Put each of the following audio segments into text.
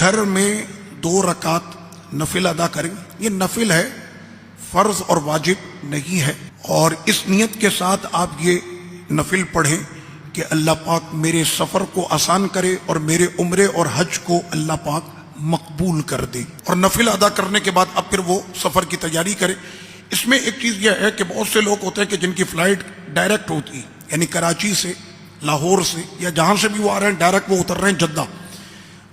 گھر میں 2 رکعت نفل ادا کریں. یہ نفل ہے، فرض اور واجب نہیں ہے. اور اس نیت کے ساتھ آپ یہ نفل پڑھیں کہ اللہ پاک میرے سفر کو آسان کرے اور میرے عمرے اور حج کو اللہ پاک مقبول کر دے. اور نفل ادا کرنے کے بعد اب پھر وہ سفر کی تیاری کرے. اس میں ایک چیز یہ ہے کہ بہت سے لوگ ہوتے ہیں کہ جن کی فلائٹ ڈائریکٹ ہوتی ہے، یعنی کراچی سے، لاہور سے، یا جہاں سے بھی وہ آ رہے ہیں ڈائریکٹ وہ اتر رہے ہیں جدہ.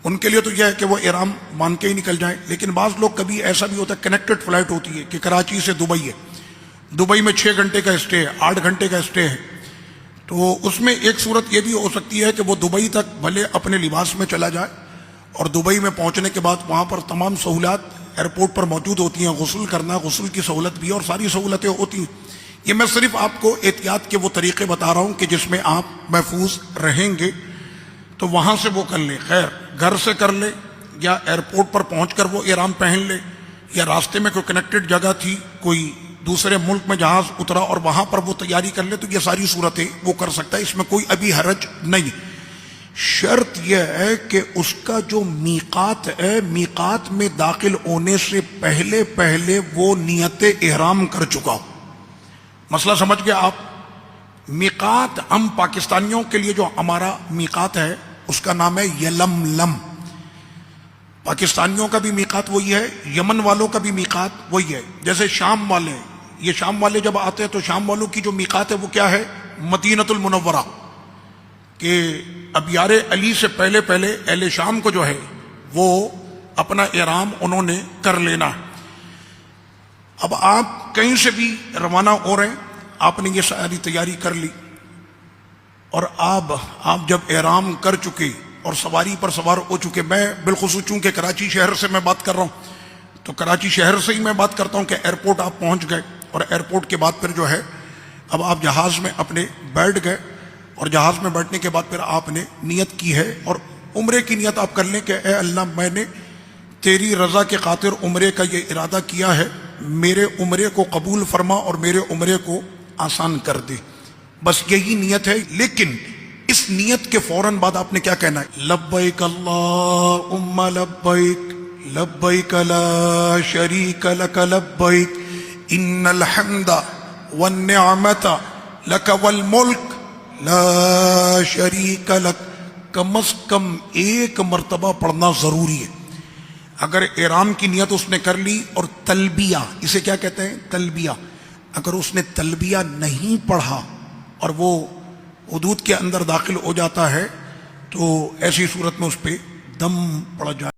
ان کے لیے تو یہ ہے کہ وہ احرام مان کے ہی نکل جائیں. لیکن بعض لوگ کبھی ایسا بھی ہوتا ہے کنیکٹڈ فلائٹ ہوتی ہے کہ کراچی سے دبئی ہے، دبئی میں 6 گھنٹے کا اسٹے ہے، 8 گھنٹے کا اسٹے ہے. تو اس میں ایک صورت یہ بھی ہو سکتی ہے کہ وہ دبئی تک بھلے اپنے لباس میں چلا جائے، اور دبئی میں پہنچنے کے بعد وہاں پر تمام سہولات ایئرپورٹ پر موجود ہوتی ہیں. غسل کرنا، غسل کی سہولت بھی ہے اور ساری سہولتیں ہوتی ہیں. یہ میں صرف آپ کو احتیاط کے وہ طریقے بتا رہا ہوں کہ جس میں آپ محفوظ رہیں گے. تو وہاں سے وہ کر لیں، خیر گھر سے کر لیں یا ایئرپورٹ پر پہنچ کر وہ احرام پہن لے، یا راستے میں کوئی کنیکٹڈ جگہ تھی، کوئی دوسرے ملک میں جہاز اترا اور وہاں پر وہ تیاری کر لے. تو یہ ساری صورتیں وہ کر سکتا ہے، اس میں کوئی ابھی حرج نہیں. شرط یہ ہے کہ اس کا جو میقات ہے، میقات میں داخل ہونے سے پہلے پہلے وہ نیت احرام کر چکا ہو. مسئلہ سمجھ گیا آپ؟ میقات ہم پاکستانیوں کے لیے جو ہمارا میقات ہے اس کا نام ہے یلملم. پاکستانیوں کا بھی میقات وہی ہے، یمن والوں کا بھی میقات وہی ہے. جیسے شام والے، یہ شام والے جب آتے ہیں تو شام والوں کی جو میقات ہے وہ کیا ہے؟ مدینۃ المنورہ. کہ اب یار علی سے پہلے پہلے اہل شام کو جو ہے وہ اپنا احرام انہوں نے کر لینا. اب آپ کہیں سے بھی روانہ ہو رہے ہیں، آپ نے یہ ساری تیاری کر لی، اور آپ جب احرام کر چکے اور سواری پر سوار ہو چکے. میں بالخصوص چونکہ کراچی شہر سے میں بات کر رہا ہوں تو کراچی شہر سے ہی میں بات کرتا ہوں کہ ایئرپورٹ آپ پہنچ گئے، اور ایئرپورٹ کے بعد پھر جو ہے اب آپ جہاز میں اپنے بیٹھ گئے، اور جہاز میں بیٹھنے کے بعد پھر آپ نے نیت کی ہے. اور عمرے کی نیت آپ کر لیں کہ اے اللہ میں نے تیری رضا کے خاطر عمرے کا یہ ارادہ کیا ہے، میرے عمرے کو قبول فرما اور میرے عمرے کو آسان کر دے. بس یہی نیت ہے. لیکن اس نیت کے فوراً بعد آپ نے کیا کہنا ہے؟ لبیک اللہم لبیک لبیک لا شریک لک لبیک ان الحمد والنعمت لک والملک لا شریک لک. کم از کم 1 مرتبہ پڑھنا ضروری ہے. اگر احرام کی نیت اس نے کر لی اور تلبیہ، اسے کیا کہتے ہیں؟ تلبیہ. اگر اس نے تلبیہ نہیں پڑھا اور وہ حدود کے اندر داخل ہو جاتا ہے تو ایسی صورت میں اس پہ دم پڑ جائے.